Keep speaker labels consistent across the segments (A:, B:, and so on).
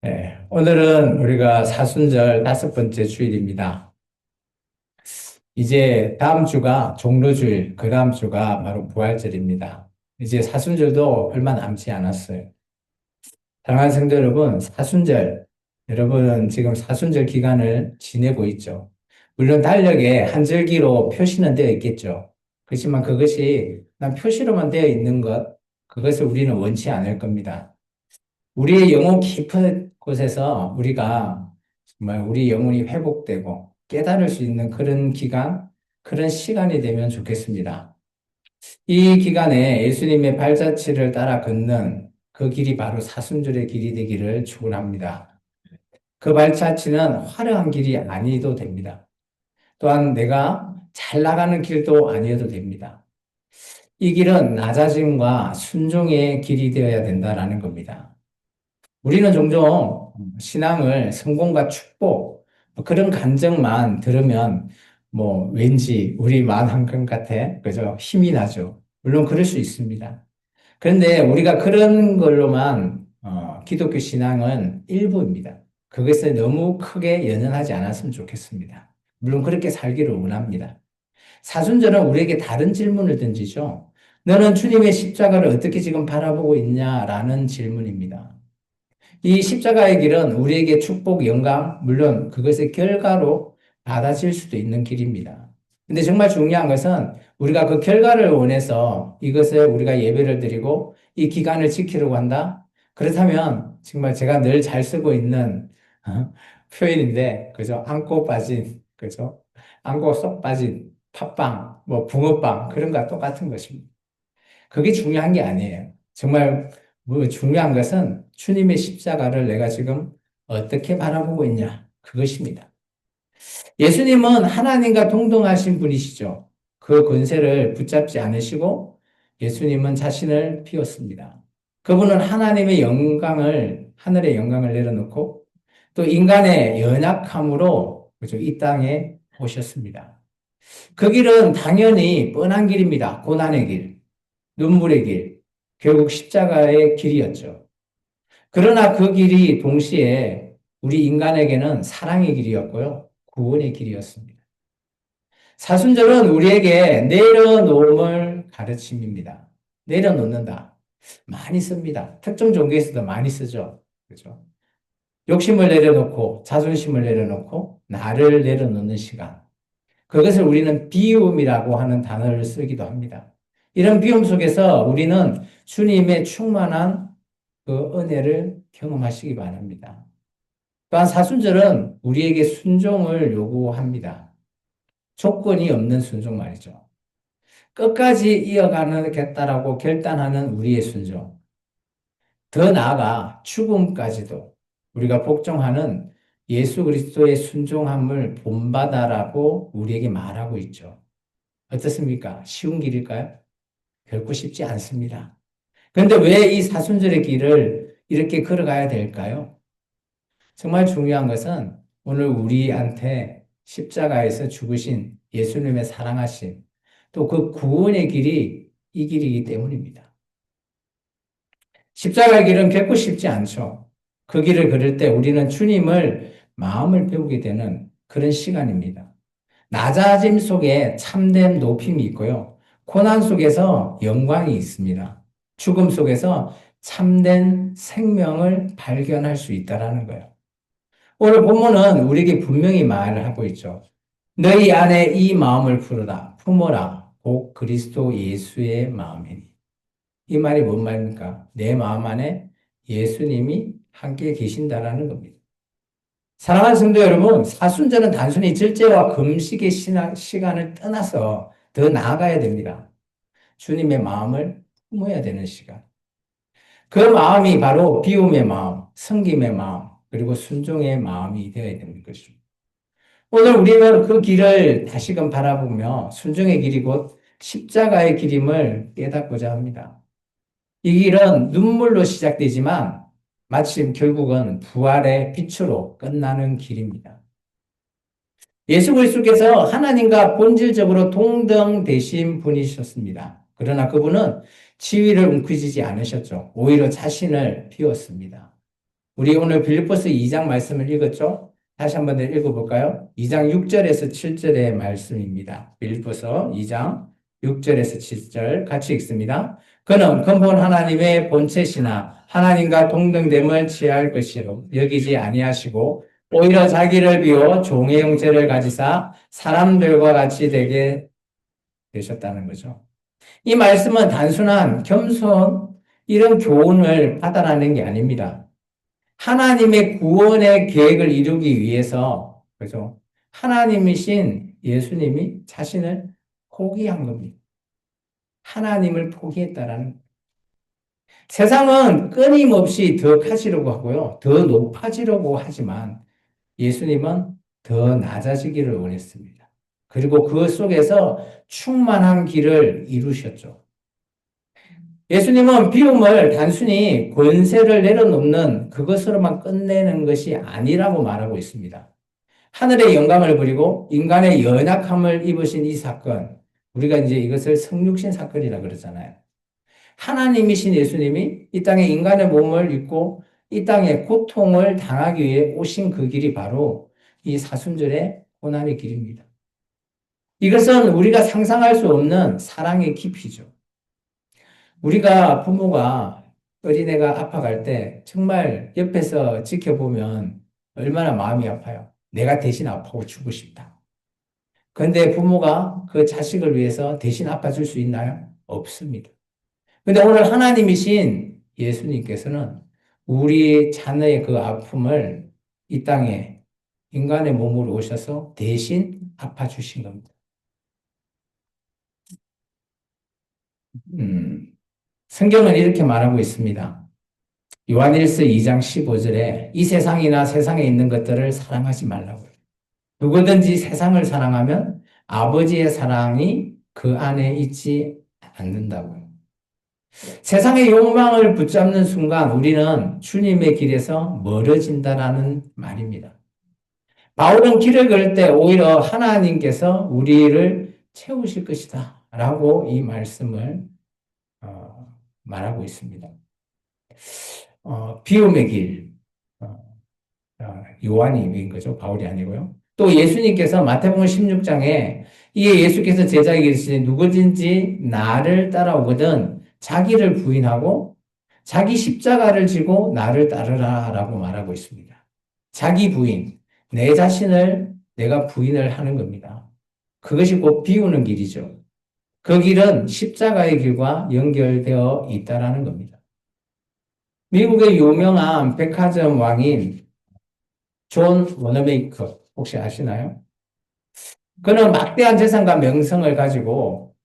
A: 네, 오늘은 우리가 사순절 다섯 번째 주일입니다. 이제 다음 주가 종로주일, 그 다음 주가 바로 부활절입니다. 이제 사순절도 얼마 남지 않았어요. 사랑하는 성도 여러분, 사순절, 여러분은 지금 사순절 기간을 지내고 있죠. 물론 달력에 한 절기로 표시는 되어 있겠죠. 그렇지만 그것이 난 표시로만 되어 있는 것, 그것을 우리는 원치 않을 겁니다. 우리의 영혼 깊은 곳에서 우리가 정말 우리 영혼이 회복되고 깨달을 수 있는 그런 기간, 그런 시간이 되면 좋겠습니다. 이 기간에 예수님의 발자취를 따라 걷는 그 길이 바로 사순절의 길이 되기를 축원합니다. 그 발자취는 화려한 길이 아니어도 됩니다. 또한 내가 잘 나가는 길도 아니어도 됩니다. 이 길은 낮아짐과 순종의 길이 되어야 된다라는 겁니다. 우리는 종종 신앙을 성공과 축복, 뭐 그런 감정만 들으면 뭐 왠지 우리 마음 한것 같아. 그죠? 힘이 나죠. 물론 그럴 수 있습니다. 그런데 우리가 그런 걸로만 기독교 신앙은 일부입니다. 그것에 너무 크게 연연하지 않았으면 좋겠습니다. 물론 그렇게 살기를 원합니다. 사순절은 우리에게 다른 질문을 던지죠. 너는 주님의 십자가를 어떻게 지금 바라보고 있냐라는 질문입니다. 이 십자가의 길은 우리에게 축복, 영광, 물론 그것의 결과로 받아질 수도 있는 길입니다. 근데 정말 중요한 것은 우리가 그 결과를 원해서 이것을 우리가 예배를 드리고 이 기간을 지키려고 한다? 그렇다면 정말 제가 늘 잘 쓰고 있는 표현인데, 그죠? 안고 빠진, 그죠? 안고 쏙 빠진 팥빵, 뭐 붕어빵, 그런 거와 똑같은 것입니다. 그게 중요한 게 아니에요. 정말 뭐 중요한 것은 주님의 십자가를 내가 지금 어떻게 바라보고 있냐. 그것입니다. 예수님은 하나님과 동등하신 분이시죠. 그 권세를 붙잡지 않으시고 예수님은 자신을 비웠습니다. 그분은 하나님의 영광을, 하늘의 영광을 내려놓고 또 인간의 연약함으로 그죠? 이 땅에 오셨습니다. 그 길은 당연히 뻔한 길입니다. 고난의 길. 눈물의 길, 결국 십자가의 길이었죠. 그러나 그 길이 동시에 우리 인간에게는 사랑의 길이었고요. 구원의 길이었습니다. 사순절은 우리에게 내려놓음을 가르침입니다. 내려놓는다. 많이 씁니다. 특정 종교에서도 많이 쓰죠. 그죠? 욕심을 내려놓고, 자존심을 내려놓고, 나를 내려놓는 시간. 그것을 우리는 비움이라고 하는 단어를 쓰기도 합니다. 이런 비움 속에서 우리는 주님의 충만한 그 은혜를 경험하시기 바랍니다. 또한 사순절은 우리에게 순종을 요구합니다. 조건이 없는 순종 말이죠. 끝까지 이어가겠다라고 결단하는 우리의 순종. 더 나아가 죽음까지도 우리가 복종하는 예수 그리스도의 순종함을 본받아라고 우리에게 말하고 있죠. 어떻습니까? 쉬운 길일까요? 결코 쉽지 않습니다. 그런데 왜 이 사순절의 길을 이렇게 걸어가야 될까요? 정말 중요한 것은 오늘 우리한테 십자가에서 죽으신 예수님의 사랑하심, 또 그 구원의 길이 이 길이기 때문입니다. 십자가의 길은 결코 쉽지 않죠. 그 길을 걸을 때 우리는 주님을 마음을 배우게 되는 그런 시간입니다. 낮아짐 속에 참된 높임이 있고요. 고난 속에서 영광이 있습니다. 죽음 속에서 참된 생명을 발견할 수 있다라는 거예요. 오늘 본문은 우리에게 분명히 말을 하고 있죠. 너희 안에 이 마음을 풀어라, 품어라, 곧 그리스도 예수의 마음이니. 이 말이 뭔 말입니까? 내 마음 안에 예수님이 함께 계신다라는 겁니다. 사랑하는 성도 여러분, 사순절은 단순히 절제와 금식의 시간을 떠나서 더 나아가야 됩니다. 주님의 마음을 품어야 되는 시간. 그 마음이 바로 비움의 마음, 섬김의 마음, 그리고 순종의 마음이 되어야 되는 것입니다. 오늘 우리는 그 길을 다시금 바라보며 순종의 길이 곧 십자가의 길임을 깨닫고자 합니다. 이 길은 눈물로 시작되지만 마침 결국은 부활의 빛으로 끝나는 길입니다. 예수 그리스도께서 하나님과 본질적으로 동등되신 분이셨습니다. 그러나 그분은 지위를 움켜쥐지 않으셨죠. 오히려 자신을 비웠습니다. 우리 오늘 빌립보서 2장 말씀을 읽었죠? 다시 한번 더 읽어볼까요? 2장 6절에서 7절의 말씀입니다. 빌립보서 2장 6절에서 7절 같이 읽습니다. 그는 근본 하나님의 본체시나 하나님과 동등됨을 취할 것이로 여기지 아니하시고 오히려 자기를 비워 종의 형체를 가지사 사람들과 같이 되게 되셨다는 거죠. 이 말씀은 단순한 겸손 이런 교훈을 받아라는 게 아닙니다. 하나님의 구원의 계획을 이루기 위해서, 그죠? 하나님이신 예수님이 자신을 포기한 겁니다. 하나님을 포기했다라는. 세상은 끊임없이 더 커지려고 하고요. 더 높아지려고 하지만 예수님은 더 낮아지기를 원했습니다. 그리고 그 속에서 충만한 길을 이루셨죠. 예수님은 비움을 단순히 권세를 내려놓는 그것으로만 끝내는 것이 아니라고 말하고 있습니다. 하늘의 영광을 버리고 인간의 연약함을 입으신 이 사건, 우리가 이제 이것을 성육신 사건이라 그러잖아요. 하나님이신 예수님이 이 땅에 인간의 몸을 입고 이 땅에 고통을 당하기 위해 오신 그 길이 바로 이 사순절의 고난의 길입니다. 이것은 우리가 상상할 수 없는 사랑의 깊이죠. 우리가 부모가 어린애가 아파갈 때 정말 옆에서 지켜보면 얼마나 마음이 아파요. 내가 대신 아파고 주고 싶다. 그런데 부모가 그 자식을 위해서 대신 아파줄 수 있나요? 없습니다. 근데 오늘 하나님이신 예수님께서는 우리 자녀의 그 아픔을 이 땅에 인간의 몸으로 오셔서 대신 아파주신 겁니다. 성경은 이렇게 말하고 있습니다. 요한일서 2장 15절에 이 세상이나 세상에 있는 것들을 사랑하지 말라고요. 누구든지 세상을 사랑하면 아버지의 사랑이 그 안에 있지 않는다고요. 세상의 욕망을 붙잡는 순간 우리는 주님의 길에서 멀어진다라는 말입니다. 바울은 길을 걸 때 오히려 하나님께서 우리를 채우실 것이다 라고 이 말씀을 말하고 있습니다. 비움의 길, 요한이 인 거죠. 바울이 아니고요. 또 예수님께서 마태복음 16장에 이에 예수께서 제자에게 이르시되 누구든지 나를 따라오거든 자기를 부인하고 자기 십자가를 지고 나를 따르라라고 말하고 있습니다. 자기 부인, 내 자신을 내가 부인을 하는 겁니다. 그것이 곧 비우는 길이죠. 그 길은 십자가의 길과 연결되어 있다라는 겁니다. 미국의 유명한 백화점 왕인 존 워너메이커 혹시 아시나요? 그는 막대한 재산과 명성을 가지고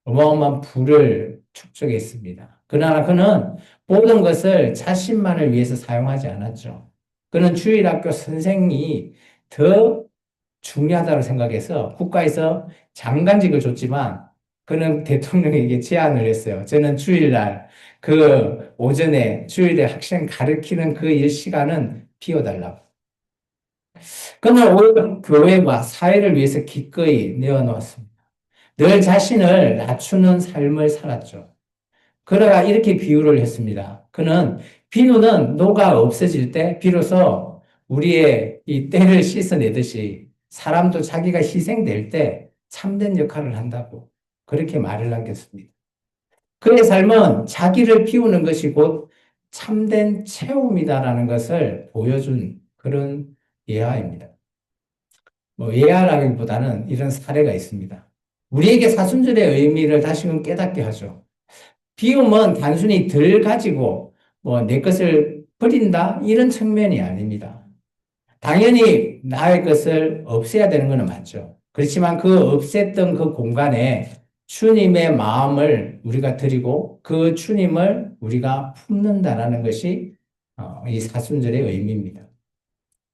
A: 어마어마한 부를 축적했습니다. 그러나 그는 모든 것을 자신만을 위해서 사용하지 않았죠. 그는 주일학교 선생이 더 중요하다고 생각해서 국가에서 장관직을 줬지만 그는 대통령에게 제안을 했어요. 저는 주일날 그 오전에 주일에 학생 가르치는 그 일 시간은 비워달라고. 그는 오히려 교회와 사회를 위해서 기꺼이 내어놓았습니다. 늘 자신을 낮추는 삶을 살았죠. 그러가 이렇게 비유를 했습니다. 그는 비누는 녹아 없어질 때 비로소 우리의 이 때를 씻어내듯이 사람도 자기가 희생될 때 참된 역할을 한다고 그렇게 말을 남겼습니다. 그의 삶은 자기를 비우는 것이 곧 참된 체험이다라는 것을 보여준 그런 예화입니다. 예화라기보다는 이런 사례가 있습니다. 우리에게 사순절의 의미를 다시금 깨닫게 하죠. 비움은 단순히 덜 가지고 내 것을 버린다 이런 측면이 아닙니다. 당연히 나의 것을 없애야 되는 것은 맞죠. 그렇지만 그 없앴던 그 공간에 주님의 마음을 우리가 드리고 그 주님을 우리가 품는다라는 것이 이 사순절의 의미입니다.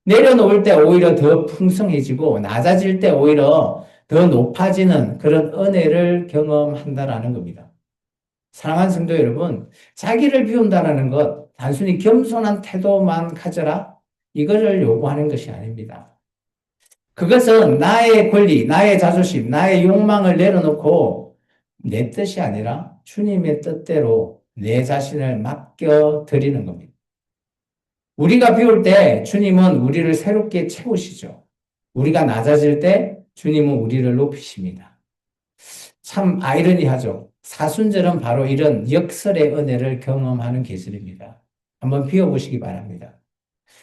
A: 내려놓을 때 오히려 더 풍성해지고 낮아질 때 오히려 더 높아지는 그런 은혜를 경험한다라는 겁니다. 사랑하는 성도 여러분, 자기를 비운다라는 것, 단순히 겸손한 태도만 가져라? 이거를 요구하는 것이 아닙니다. 그것은 나의 권리, 나의 자존심, 나의 욕망을 내려놓고 내 뜻이 아니라 주님의 뜻대로 내 자신을 맡겨 드리는 겁니다. 우리가 비울 때 주님은 우리를 새롭게 채우시죠. 우리가 낮아질 때 주님은 우리를 높이십니다. 참 아이러니하죠. 사순절은 바로 이런 역설의 은혜를 경험하는 계절입니다. 한번 비워보시기 바랍니다.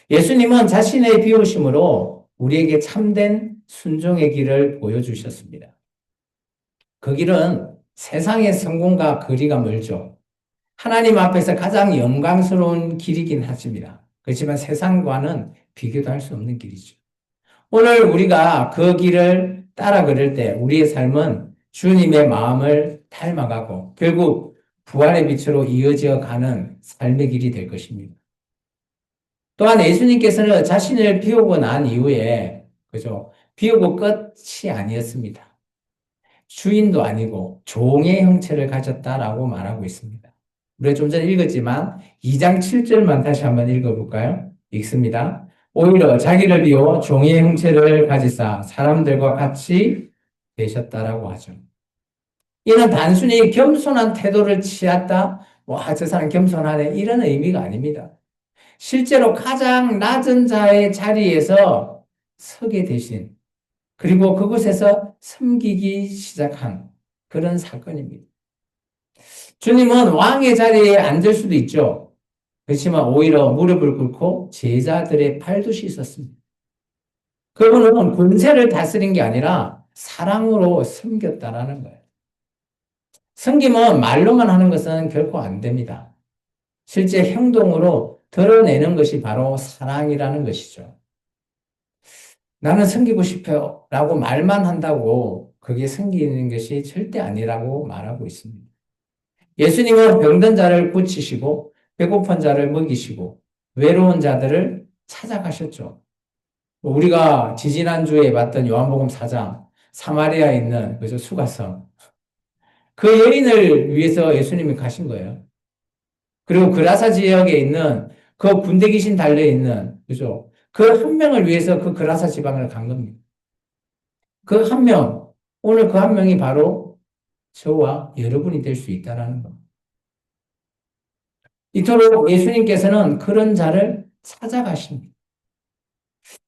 A: 예수님은 자신의 비우심으로 우리에게 참된 순종의 길을 보여주셨습니다. 그 길은 세상의 성공과 거리가 멀죠. 하나님 앞에서 가장 영광스러운 길이긴 하십니다. 그렇지만 세상과는 비교도 할 수 없는 길이죠. 오늘 우리가 그 길을 따라 걸을 때 우리의 삶은 주님의 마음을 닮아가고 결국 부활의 빛으로 이어져 가는 삶의 길이 될 것입니다. 또한 예수님께서는 자신을 비우고 난 이후에, 그죠? 비우고 끝이 아니었습니다. 주인도 아니고 종의 형체를 가졌다라고 말하고 있습니다. 우리가 좀 전에 읽었지만 2장 7절만 다시 한번 읽어볼까요? 읽습니다. 오히려 자기를 비워 종의 형체를 가지사 사람들과 같이 되셨다라고 하죠. 이는 단순히 겸손한 태도를 취했다, 저 사람 겸손하네, 이런 의미가 아닙니다. 실제로 가장 낮은 자의 자리에서 서게 되신, 그리고 그곳에서 섬기기 시작한 그런 사건입니다. 주님은 왕의 자리에 앉을 수도 있죠. 그렇지만 오히려 무릎을 꿇고 제자들의 팔도 씻었습니다. 그분은 권세를 다스린 게 아니라 사랑으로 섬겼다라는 거예요. 섬김은 말로만 하는 것은 결코 안 됩니다. 실제 행동으로 드러내는 것이 바로 사랑이라는 것이죠. 나는 섬기고 싶어요 라고 말만 한다고 그게 섬기는 것이 절대 아니라고 말하고 있습니다. 예수님은 병든 자를 고치시고 배고픈 자를 먹이시고 외로운 자들을 찾아가셨죠. 우리가 지지난주에 봤던 요한복음 4장 사마리아에 있는 그죠 수가성 그 여인을 위해서 예수님이 가신 거예요. 그리고 그라사 지역에 있는 그 군대 귀신 달려 있는 그죠 그 한 명을 위해서 그 그라사 지방을 간 겁니다. 그 한 명, 오늘 그 한 명이 바로 저와 여러분이 될 수 있다라는 겁니다. 이토록 예수님께서는 그런 자를 찾아가십니다.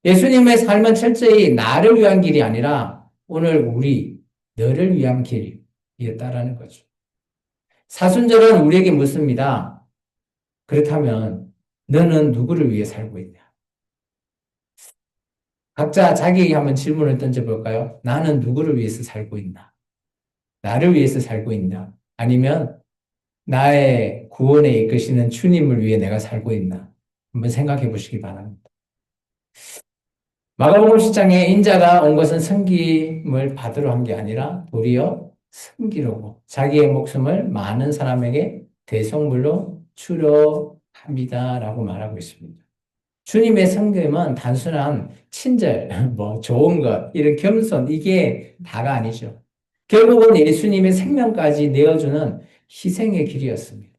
A: 예수님의 삶은 철저히 나를 위한 길이 아니라 오늘 너를 위한 길이었다라는 거죠. 사순절은 우리에게 묻습니다. 그렇다면 너는 누구를 위해 살고 있냐? 각자 자기에게 한번 질문을 던져볼까요? 나는 누구를 위해서 살고 있나? 나를 위해서 살고 있나? 아니면 나의 구원에 이끄시는 주님을 위해 내가 살고 있나? 한번 생각해 보시기 바랍니다. 마가복음 10장에 인자가 온 것은 섬김을 받으러 한 게 아니라 도리어 섬기려고 자기의 목숨을 많은 사람에게 대속물로 주려 합니다라고 말하고 있습니다. 주님의 섬김은 단순한 친절, 좋은 것, 이런 겸손, 이게 다가 아니죠. 결국은 예수님의 생명까지 내어주는 희생의 길이었습니다.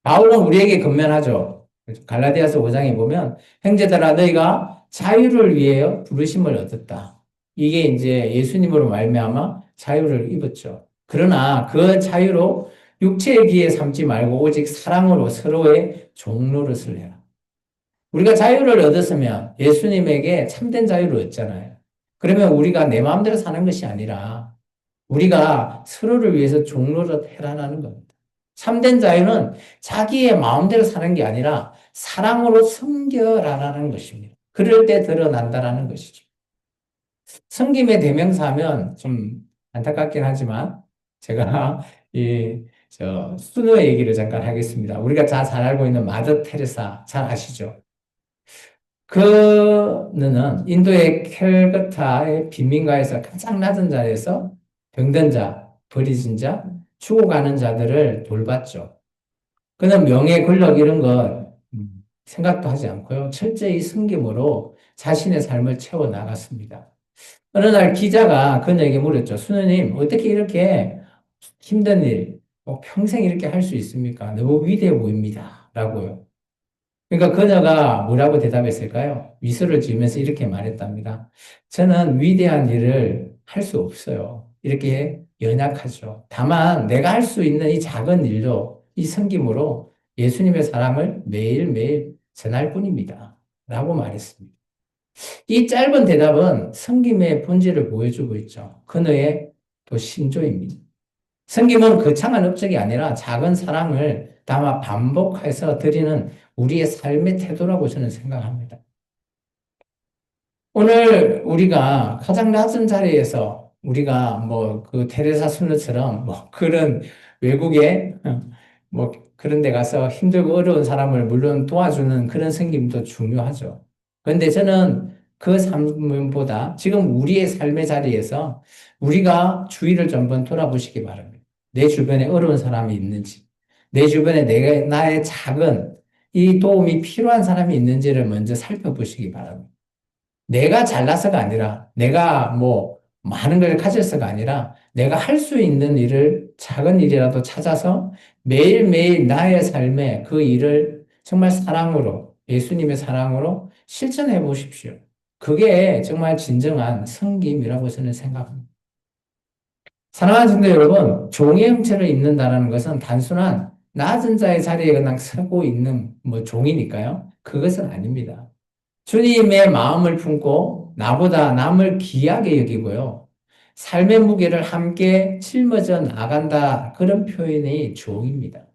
A: 바울은 우리에게 권면하죠. 갈라디아서 5장에 보면 형제들아 너희가 자유를 위해 부르심을 얻었다. 이게 이제 예수님으로 말미암아 자유를 입었죠. 그러나 그 자유로 육체의 기에 삼지 말고 오직 사랑으로 서로의 종노릇을 해라. 우리가 자유를 얻었으면 예수님에게 참된 자유를 얻잖아요. 그러면 우리가 내 마음대로 사는 것이 아니라 우리가 서로를 위해서 종로를 해라는 겁니다. 참된 자유는 자기의 마음대로 사는 게 아니라 사랑으로 섬겨라라는 것입니다. 그럴 때 드러난다라는 것이죠. 섬김의 대명사면 좀 안타깝긴 하지만 제가 수노의 얘기를 잠깐 하겠습니다. 우리가 잘 알고 있는 마더 테레사 잘 아시죠? 그는 인도의 캘커타의 빈민가에서 가장 낮은 자리에서 병든 자, 버리진 자, 죽어가는 자들을 돌봤죠. 그는 명예, 권력 이런 것 생각도 하지 않고요. 철저히 섬김으로 자신의 삶을 채워 나갔습니다. 어느 날 기자가 그녀에게 물었죠. 수녀님, 어떻게 이렇게 힘든 일, 평생 이렇게 할 수 있습니까? 너무 위대해 보입니다. 라고요. 그러니까 그녀가 뭐라고 대답했을까요? 미소를 지으면서 이렇게 말했답니다. 저는 위대한 일을 할 수 없어요. 이렇게 연약하죠. 다만 내가 할 수 있는 이 작은 일로 이 섬김으로 예수님의 사랑을 매일매일 전할 뿐입니다. 라고 말했습니다. 이 짧은 대답은 섬김의 본질을 보여주고 있죠. 그너의 또 신조입니다. 섬김은 거창한 업적이 아니라 작은 사랑을 담아 반복해서 드리는 우리의 삶의 태도라고 저는 생각합니다. 오늘 우리가 가장 낮은 자리에서 우리가 뭐 그 테레사 수녀처럼 뭐 그런 외국에 뭐 그런 데 가서 힘들고 어려운 사람을 물론 도와주는 그런 섬김도 중요하죠. 그런데 저는 그 삶보다 지금 우리의 삶의 자리에서 우리가 주위를 좀 한번 돌아보시기 바랍니다. 내 주변에 어려운 사람이 있는지, 내 주변에 나의 작은 이 도움이 필요한 사람이 있는지를 먼저 살펴보시기 바랍니다. 내가 잘나서가 아니라, 내가 뭐 많은 걸 가졌어가 아니라, 내가 할 수 있는 일을 작은 일이라도 찾아서 매일매일 나의 삶에 그 일을 정말 사랑으로, 예수님의 사랑으로 실천해 보십시오. 그게 정말 진정한 섬김이라고 저는 생각합니다. 사랑하는 성도 여러분, 종의 형체를 입는다는 것은 단순한 낮은 자의 자리에 그냥 서고 있는 뭐 종이니까요. 그것은 아닙니다. 주님의 마음을 품고 나보다 남을 귀하게 여기고요. 삶의 무게를 함께 짊어져 나간다. 그런 표현이 종입니다.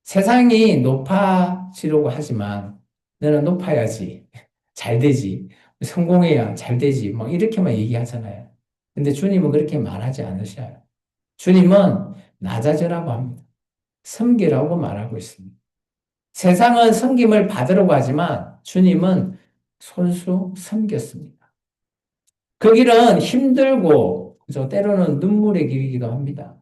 A: 세상이 높아지려고 하지만 너는 높아야지. 잘 되지. 성공해야 잘 되지. 뭐 이렇게만 얘기하잖아요. 근데 주님은 그렇게 말하지 않으셔요. 주님은 낮아져라고 합니다. 섬기라고 말하고 있습니다. 세상은 섬김을 받으려고 하지만 주님은 손수 섬겼습니다. 그 길은 힘들고 그죠? 때로는 눈물의 길이기도 합니다.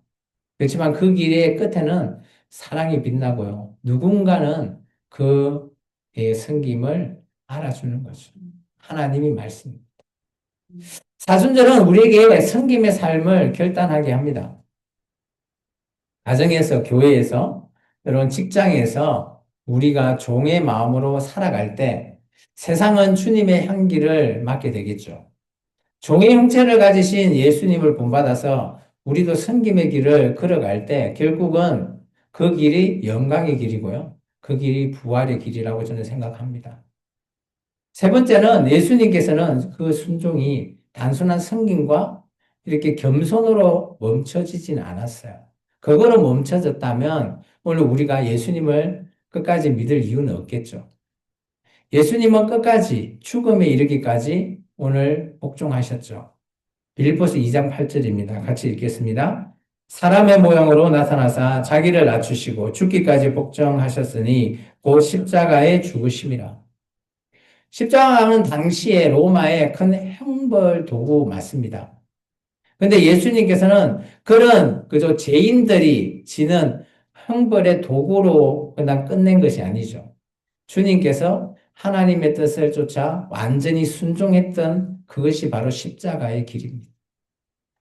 A: 그렇지만 그 길의 끝에는 사랑이 빛나고요. 누군가는 그의 섬김을 알아주는 거죠. 하나님이 말씀입니다. 사순절은 우리에게 섬김의 삶을 결단하게 합니다. 가정에서, 교회에서, 이런 직장에서 우리가 종의 마음으로 살아갈 때 세상은 주님의 향기를 맡게 되겠죠. 종의 형체를 가지신 예수님을 본받아서 우리도 섬김의 길을 걸어갈 때 결국은 그 길이 영광의 길이고요. 그 길이 부활의 길이라고 저는 생각합니다. 세 번째는 예수님께서는 그 순종이 단순한 섬김과 이렇게 겸손으로 멈춰지진 않았어요. 그거로 멈춰졌다면 오늘 우리가 예수님을 끝까지 믿을 이유는 없겠죠. 예수님은 끝까지 죽음에 이르기까지 오늘 복종하셨죠. 빌립보서 2장 8절입니다. 같이 읽겠습니다. 사람의 모양으로 나타나사 자기를 낮추시고 죽기까지 복종하셨으니 곧 십자가에 죽으심이라. 십자가는 당시에 로마의 큰 형벌 도구 맞습니다. 근데 예수님께서는 그런 그저 죄인들이 지는 형벌의 도구로 그냥 끝낸 것이 아니죠. 주님께서 하나님의 뜻을 쫓아 완전히 순종했던 그것이 바로 십자가의 길입니다.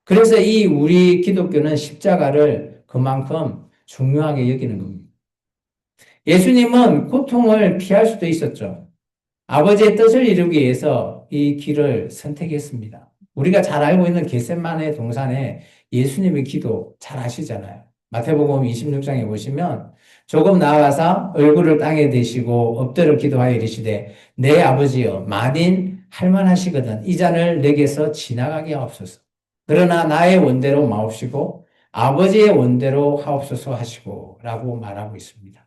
A: 그래서 이 우리 기독교는 십자가를 그만큼 중요하게 여기는 겁니다. 예수님은 고통을 피할 수도 있었죠. 아버지의 뜻을 이루기 위해서 이 길을 선택했습니다. 우리가 잘 알고 있는 겟세마네 동산에 예수님의 기도 잘 아시잖아요. 마태복음 26장에 보시면 조금 나아가서 얼굴을 땅에 대시고 엎드려 기도하여 이르시되 내 아버지여 만인 할만하시거든 이 잔을 내게서 지나가게 하옵소서. 그러나 나의 원대로 마옵시고 아버지의 원대로 하옵소서 하시고 라고 말하고 있습니다.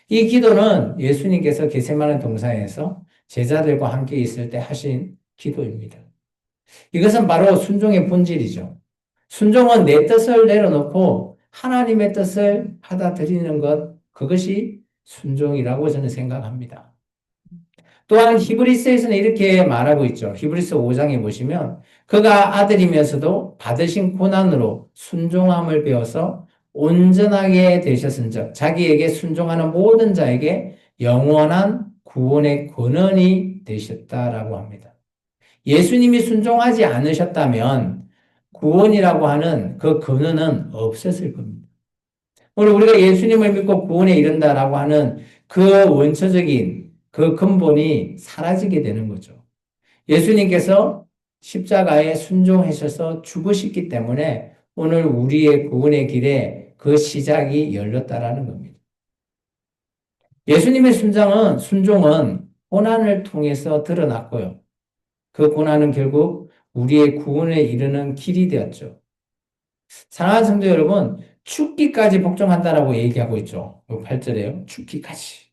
A: 이 기도는 예수님께서 겟세마네 동산에서 제자들과 함께 있을 때 하신 기도입니다. 이것은 바로 순종의 본질이죠. 순종은 내 뜻을 내려놓고 하나님의 뜻을 받아들이는 것, 그것이 순종이라고 저는 생각합니다. 또한 히브리서에서는 이렇게 말하고 있죠. 히브리서 5장에 보시면 그가 아들이면서도 받으신 고난으로 순종함을 배워서 온전하게 되셨은즉 자기에게 순종하는 모든 자에게 영원한 구원의 권한이 되셨다라고 합니다. 예수님이 순종하지 않으셨다면 구원이라고 하는 그 근원은 없었을 겁니다. 오늘 우리가 예수님을 믿고 구원에 이른다라고 하는 그 원초적인 그 근본이 사라지게 되는 거죠. 예수님께서 십자가에 순종하셔서 죽으셨기 때문에 오늘 우리의 구원의 길에 그 시작이 열렸다라는 겁니다. 예수님의 순종은 고난을 통해서 드러났고요. 그 고난은 결국 우리의 구원에 이르는 길이 되었죠. 사랑하는 성도 여러분, 죽기까지 복종한다라고 얘기하고 있죠. 8절에요. 죽기까지.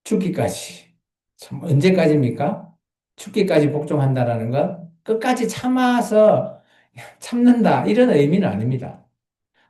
A: 죽기까지. 참, 언제까지입니까? 죽기까지 복종한다라는 건 끝까지 참아서 참는다. 이런 의미는 아닙니다.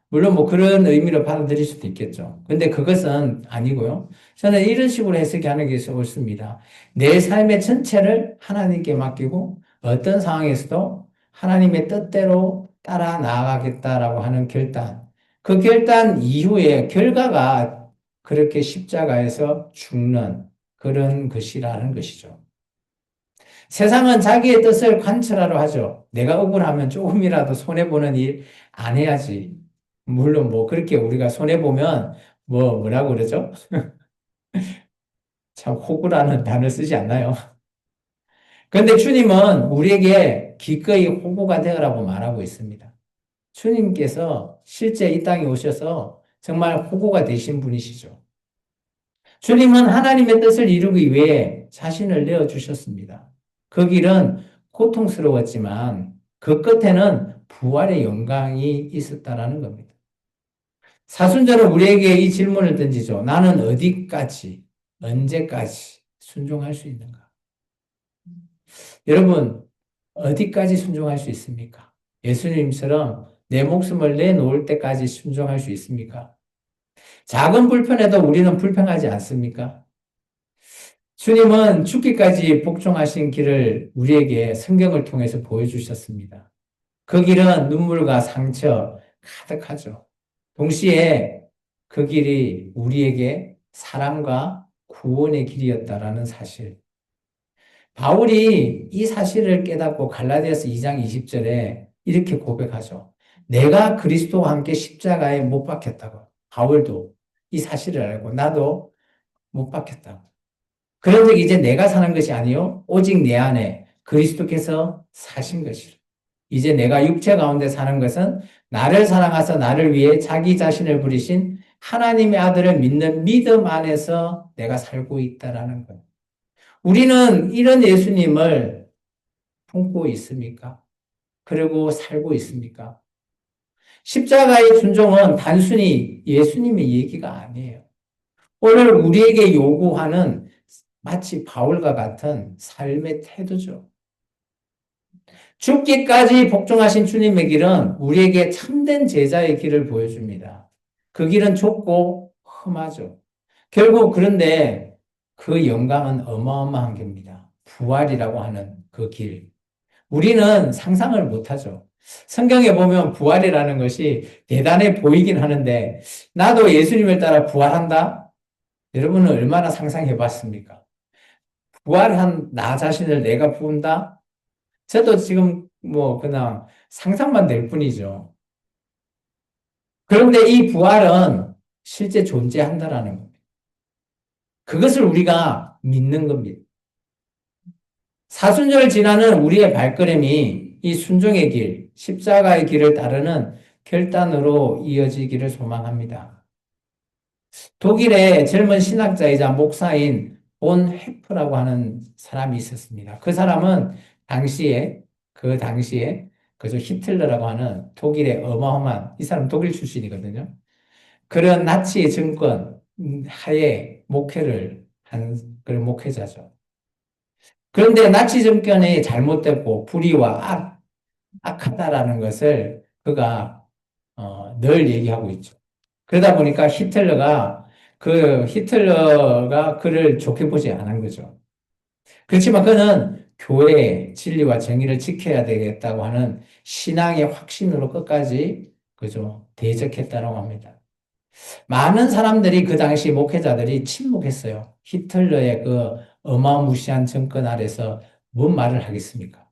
A: 물론 뭐 그런 의미로 받아들일 수도 있겠죠. 근데 그것은 아니고요. 저는 이런 식으로 해석하는 게 옳습니다. 내 삶의 전체를 하나님께 맡기고 어떤 상황에서도 하나님의 뜻대로 따라 나아가겠다라고 하는 결단. 그 결단 이후에 결과가 그렇게 십자가에서 죽는 그런 것이라는 것이죠. 세상은 자기의 뜻을 관철하려 하죠. 내가 억울하면 조금이라도 손해보는 일 안 해야지. 물론 뭐 그렇게 우리가 손해보면 뭐라고 그러죠? 참 호구라는 단어 쓰지 않나요? 그런데 주님은 우리에게 기꺼이 호구가 되라고 말하고 있습니다. 주님께서 실제 이 땅에 오셔서 정말 호구가 되신 분이시죠. 주님은 하나님의 뜻을 이루기 위해 자신을 내어주셨습니다. 그 길은 고통스러웠지만 그 끝에는 부활의 영광이 있었다라는 겁니다. 사순절은 우리에게 이 질문을 던지죠. 나는 어디까지, 언제까지 순종할 수 있는가? 여러분, 어디까지 순종할 수 있습니까? 예수님처럼 내 목숨을 내놓을 때까지 순종할 수 있습니까? 작은 불편에도 우리는 불평하지 않습니까? 주님은 죽기까지 복종하신 길을 우리에게 성경을 통해서 보여주셨습니다. 그 길은 눈물과 상처 가득하죠. 동시에 그 길이 우리에게 사랑과 구원의 길이었다라는 사실. 바울이 이 사실을 깨닫고 갈라디아서 2장 20절에 이렇게 고백하죠. 내가 그리스도와 함께 십자가에 못 박혔다고. 바울도 이 사실을 알고 나도 못 박혔다고. 그런즉 이제 내가 사는 것이 아니요 오직 내 안에 그리스도께서 사신 것이라. 이제 내가 육체 가운데 사는 것은 나를 사랑하사 나를 위해 자기 자신을 부리신 하나님의 아들을 믿는 믿음 안에서 내가 살고 있다라는 거예요. 우리는 이런 예수님을 품고 있습니까? 그리고 살고 있습니까? 십자가의 순종은 단순히 예수님의 얘기가 아니에요. 오늘 우리에게 요구하는 마치 바울과 같은 삶의 태도죠. 죽기까지 복종하신 주님의 길은 우리에게 참된 제자의 길을 보여줍니다. 그 길은 좁고 험하죠. 결국 그런데 그 영광은 어마어마한 겁니다. 부활이라고 하는 그 길. 우리는 상상을 못하죠. 성경에 보면 부활이라는 것이 대단해 보이긴 하는데 나도 예수님을 따라 부활한다? 여러분은 얼마나 상상해 봤습니까? 부활한 나 자신을 내가 부은다? 저도 지금 뭐 그냥 상상만 될 뿐이죠. 그런데 이 부활은 실제 존재한다라는 겁니다. 그것을 우리가 믿는 겁니다. 사순절 지나는 우리의 발걸음이 이 순종의 길, 십자가의 길을 따르는 결단으로 이어지기를 소망합니다. 독일의 젊은 신학자이자 목사인 본 헤프라고 하는 사람이 있었습니다. 그 사람은 당시에 그저 히틀러라고 하는 독일의 어마어마한 이 사람 독일 출신이거든요. 그런 나치 정권 하에 목회를 한 그런 목회자죠. 그런데 나치 정권이 잘못됐고 불의와 악하다라는 것을 그가 늘 얘기하고 있죠. 그러다 보니까 히틀러가 그를 좋게 보지 않은 거죠. 그렇지만 그는 교회의 진리와 정의를 지켜야 되겠다고 하는 신앙의 확신으로 끝까지 그죠 대적했다고 합니다. 많은 사람들이 그 당시 목회자들이 침묵했어요. 히틀러의 그 어마무시한 정권 아래서 뭔 말을 하겠습니까?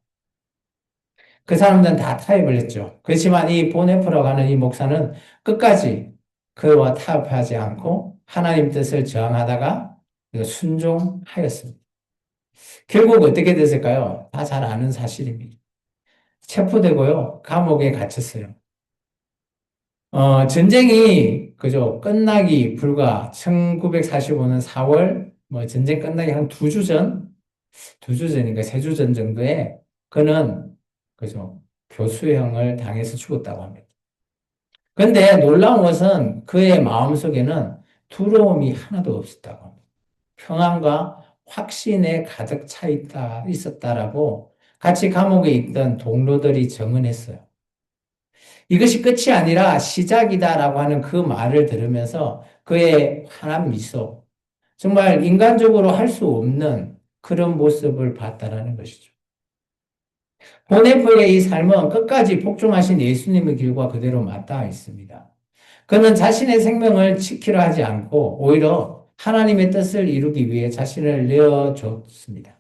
A: 그 사람들은 다 타협을 했죠. 그렇지만 이 보네프라고 하는 이 목사는 끝까지 그와 타협하지 않고 하나님 뜻을 저항하다가 순종하였습니다. 결국 어떻게 됐을까요? 다 잘 아는 사실입니다. 체포되고요. 감옥에 갇혔어요. 전쟁이, 그죠, 끝나기 불과 1945년 4월, 뭐, 전쟁 끝나기 한 2주 전? 2주 전인가 3주 전 정도에 그는, 그죠, 교수형을 당해서 죽었다고 합니다. 근데 놀라운 것은 그의 마음속에는 두려움이 하나도 없었다고 합니다. 평안과 확신에 가득 있었다라고 같이 감옥에 있던 동료들이 증언했어요. 이것이 끝이 아니라 시작이다라고 하는 그 말을 들으면서 그의 환한 미소, 정말 인간적으로 할 수 없는 그런 모습을 봤다라는 것이죠. 보네프의 이 삶은 끝까지 복종하신 예수님의 길과 그대로 맞닿아 있습니다. 그는 자신의 생명을 지키려 하지 않고 오히려 하나님의 뜻을 이루기 위해 자신을 내어줬습니다.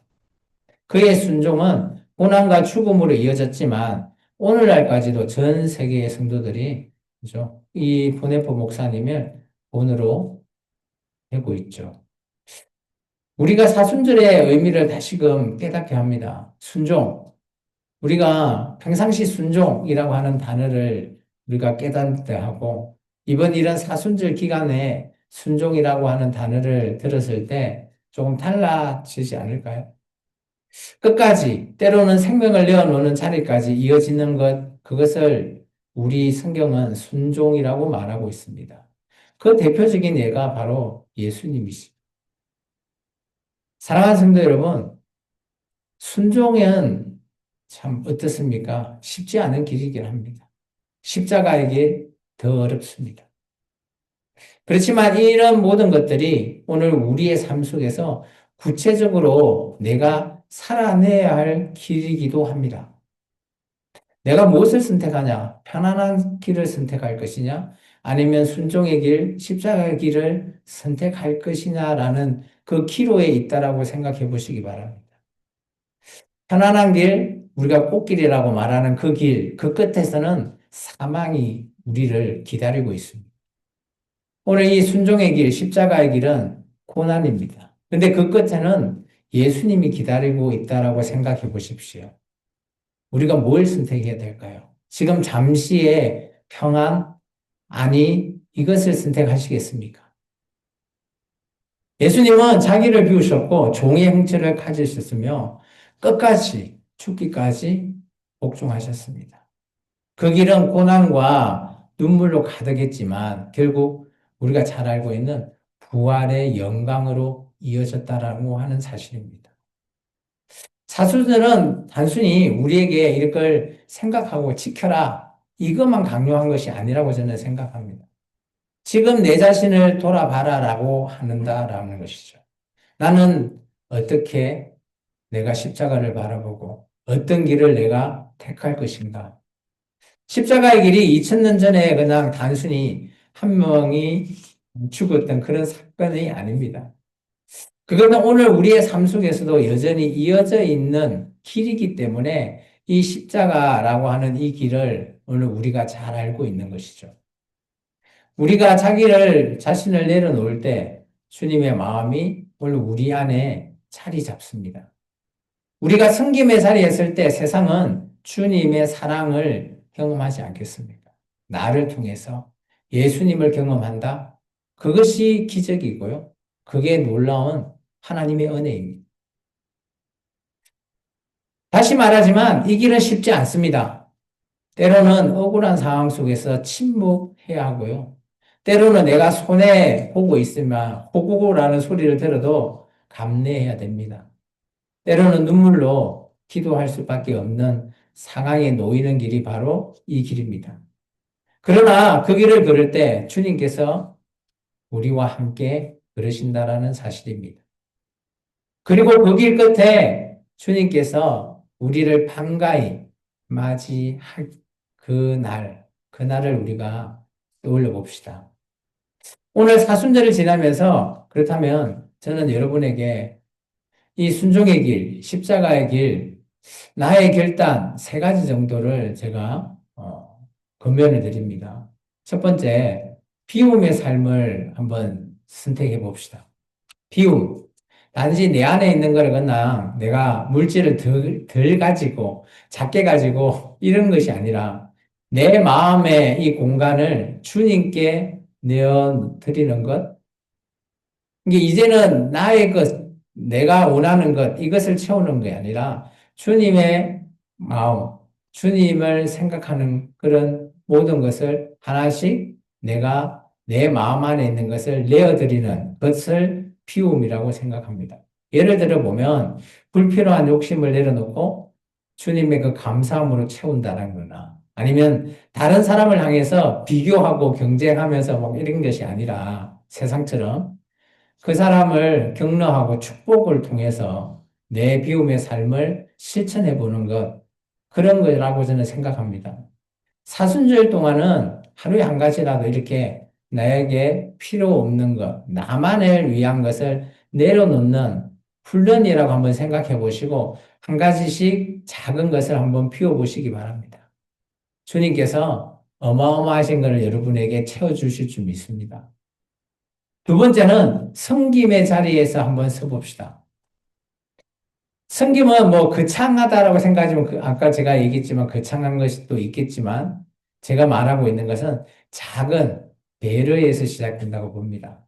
A: 그의 순종은 고난과 죽음으로 이어졌지만 오늘날까지도 전 세계의 성도들이 그죠? 이 보네포 목사님을 본으로 되고 있죠. 우리가 사순절의 의미를 다시금 깨닫게 합니다. 순종. 우리가 평상시 순종이라고 하는 단어를 우리가 깨닫게 하고 이번 이런 사순절 기간에 순종이라고 하는 단어를 들었을 때 조금 달라지지 않을까요? 끝까지, 때로는 생명을 내어놓는 자리까지 이어지는 그것을 우리 성경은 순종이라고 말하고 있습니다. 그 대표적인 예가 바로 예수님이십니다. 사랑하는 성도 여러분, 순종은 참 어떻습니까? 쉽지 않은 길이긴 합니다. 십자가의 길 더 어렵습니다. 그렇지만 이런 모든 것들이 오늘 우리의 삶 속에서 구체적으로 내가 살아내야 할 길이기도 합니다. 내가 무엇을 선택하냐? 편안한 길을 선택할 것이냐? 아니면 순종의 길, 십자가의 길을 선택할 것이냐라는 그 기로에 있다라고 생각해 보시기 바랍니다. 편안한 길, 우리가 꽃길이라고 말하는 그 길, 그 끝에서는 사망이 우리를 기다리고 있습니다. 오늘 이 순종의 길, 십자가의 길은 고난입니다. 근데 그 끝에는 예수님이 기다리고 있다라고 생각해 보십시오. 우리가 뭘 선택해야 될까요? 지금 잠시의 평안, 아니, 이것을 선택하시겠습니까? 예수님은 자기를 비우셨고 종의 형체를 가지셨으며 끝까지, 죽기까지 복종하셨습니다. 그 길은 고난과 눈물로 가득했지만 결국 우리가 잘 알고 있는 부활의 영광으로 이어졌다라고 하는 사실입니다. 사도들은 단순히 우리에게 이걸 생각하고 지켜라 이것만 강요한 것이 아니라고 저는 생각합니다. 지금 내 자신을 돌아봐라라고 하는다라는 것이죠. 나는 어떻게 내가 십자가를 바라보고 어떤 길을 내가 택할 것인가? 십자가의 길이 2000년 전에 그냥 단순히 한 명이 죽었던 그런 사건이 아닙니다. 그거는 오늘 우리의 삶 속에서도 여전히 이어져 있는 길이기 때문에 이 십자가라고 하는 이 길을 오늘 우리가 잘 알고 있는 것이죠. 우리가 자신을 내려놓을 때 주님의 마음이 오늘 우리 안에 자리 잡습니다. 우리가 섬김의 자리에 있을 때 세상은 주님의 사랑을 경험하지 않겠습니까? 나를 통해서 예수님을 경험한다? 그것이 기적이고요. 그게 놀라운 하나님의 은혜입니다. 다시 말하지만 이 길은 쉽지 않습니다. 때로는 억울한 상황 속에서 침묵해야 하고요. 때로는 내가 손해 보고 있으면 호구라는 소리를 들어도 감내해야 됩니다. 때로는 눈물로 기도할 수밖에 없는 상황에 놓이는 길이 바로 이 길입니다. 그러나 그 길을 걸을 때 주님께서 우리와 함께 걸으신다라는 사실입니다. 그리고 그 길 끝에 주님께서 우리를 반가이 맞이할 그날을 우리가 떠올려 봅시다. 오늘 사순절을 지나면서 그렇다면 저는 여러분에게 이 순종의 길, 십자가의 길, 나의 결단 세 가지 정도를 제가 권면을 드립니다. 첫 번째, 비움의 삶을 한번 선택해 봅시다. 비움. 단지 내 안에 있는 거를 그냥 내가 물질을 덜 가지고, 작게 가지고, 이런 것이 아니라, 내 마음의 이 공간을 주님께 내어드리는 것. 이게 이제는 나의 것, 내가 원하는 것, 이것을 채우는 게 아니라 주님의 마음, 주님을 생각하는 그런 모든 것을 하나씩 내가 내 마음 안에 있는 것을 내어드리는 것을 피움이라고 생각합니다. 예를 들어 보면 불필요한 욕심을 내려놓고 주님의 그 감사함으로 채운다는 거나 아니면 다른 사람을 향해서 비교하고 경쟁하면서 뭐 이런 것이 아니라 세상처럼 그 사람을 격려하고 축복을 통해서 내 비움의 삶을 실천해 보는 것, 그런 거라고 저는 생각합니다. 사순절 동안은 하루에 한 가지라도 이렇게 나에게 필요 없는 것, 나만을 위한 것을 내려놓는 훈련이라고 한번 생각해 보시고, 한 가지씩 작은 것을 한번 피워 보시기 바랍니다. 주님께서 어마어마하신 것을 여러분에게 채워주실 줄 믿습니다. 두 번째는 섬김의 자리에서 한번 서봅시다. 섬김은 뭐 거창하다라고 생각하지만 아까 제가 얘기했지만 거창한 것이 또 있겠지만 제가 말하고 있는 것은 작은 배려에서 시작된다고 봅니다.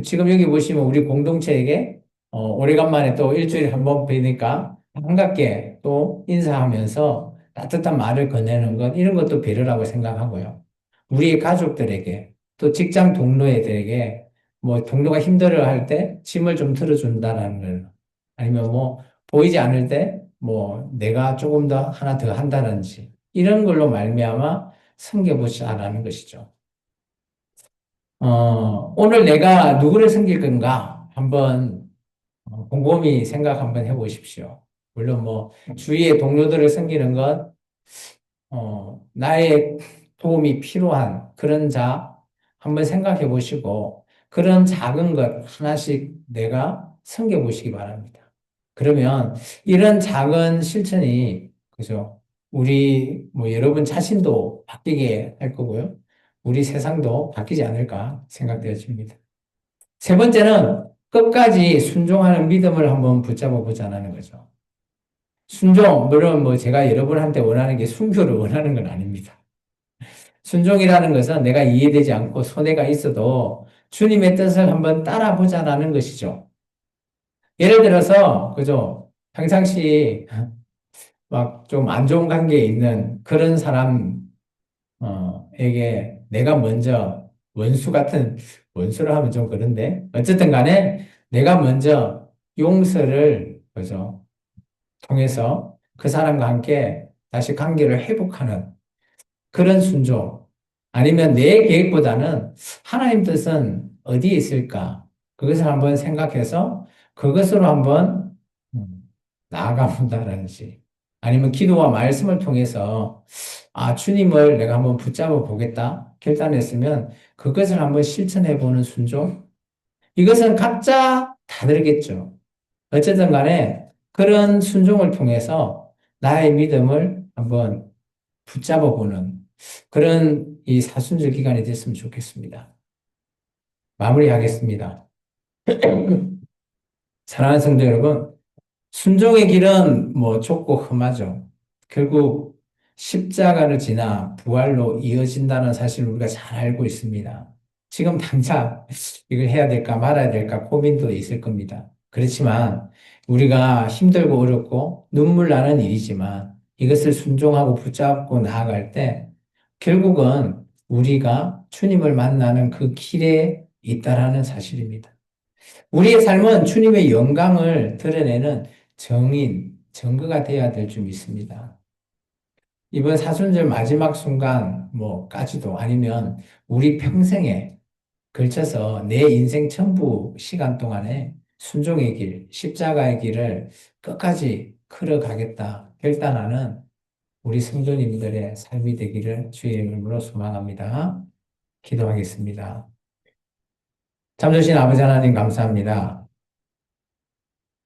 A: 지금 여기 보시면 우리 공동체에게 오래간만에 또 일주일에 한 번 뵈니까 반갑게 또 인사하면서 따뜻한 말을 건네는 것 이런 것도 배려라고 생각하고요. 우리 가족들에게 또 직장 동료애들에게 뭐 동료가 힘들어할 때 짐을 좀 들어준다라는 걸 아니면 뭐 보이지 않을 때 뭐 내가 조금 더 하나 더 한다든지 이런 걸로 말미암아 섬겨보자라는 것이죠. 오늘 내가 누구를 섬길 건가? 한번 곰곰이 생각 한번 해보십시오. 물론 뭐 주위의 동료들을 섬기는 것, 나의 도움이 필요한 그런 자 한번 생각해 보시고 그런 작은 것 하나씩 내가 섬겨 보시기 바랍니다. 그러면 이런 작은 실천이 그죠? 우리 뭐 여러분 자신도 바뀌게 할 거고요. 우리 세상도 바뀌지 않을까 생각되어집니다. 세 번째는 끝까지 순종하는 믿음을 한번 붙잡아 보자는 거죠. 순종, 물론 뭐 제가 여러분한테 원하는 게 순교를 원하는 건 아닙니다. 순종이라는 것은 내가 이해되지 않고 손해가 있어도 주님의 뜻을 한번 따라보자라는 것이죠. 예를 들어서, 그죠? 평상시 막 좀 안 좋은 관계에 있는 그런 사람, 에게 내가 먼저 원수 같은, 원수를 하면 좀 그런데, 어쨌든 간에 내가 먼저 용서를, 그죠? 통해서 그 사람과 함께 다시 관계를 회복하는 그런 순종. 아니면 내 계획보다는 하나님 뜻은 어디에 있을까? 그것을 한번 생각해서 그것으로 한번 나아가 본다든지 아니면 기도와 말씀을 통해서 주님을 내가 한번 붙잡아 보겠다 결단했으면 그것을 한번 실천해 보는 순종. 이것은 각자 다르겠죠. 어쨌든 간에 그런 순종을 통해서 나의 믿음을 한번 붙잡아 보는 그런 이 사순절 기간이 됐으면 좋겠습니다. 마무리하겠습니다. 사랑하는 성도 여러분, 순종의 길은 뭐 좁고 험하죠. 결국 십자가를 지나 부활로 이어진다는 사실을 우리가 잘 알고 있습니다. 지금 당장 이걸 해야 될까 말아야 될까 고민도 있을 겁니다. 그렇지만 우리가 힘들고 어렵고 눈물 나는 일이지만 이것을 순종하고 붙잡고 나아갈 때 결국은 우리가 주님을 만나는 그 길에 있다라는 사실입니다. 우리의 삶은 주님의 영광을 드러내는 증거가 되어야 될 줄 믿습니다. 이번 사순절 마지막 순간, 뭐까지도 아니면 우리 평생에 걸쳐서 내 인생 전부 시간 동안에 순종의 길, 십자가의 길을 끝까지 걸어가겠다 결단하는 우리 성도님들의 삶이 되기를 주의 이름으로 소망합니다. 기도하겠습니다. 참 좋으신 아버지 하나님 감사합니다.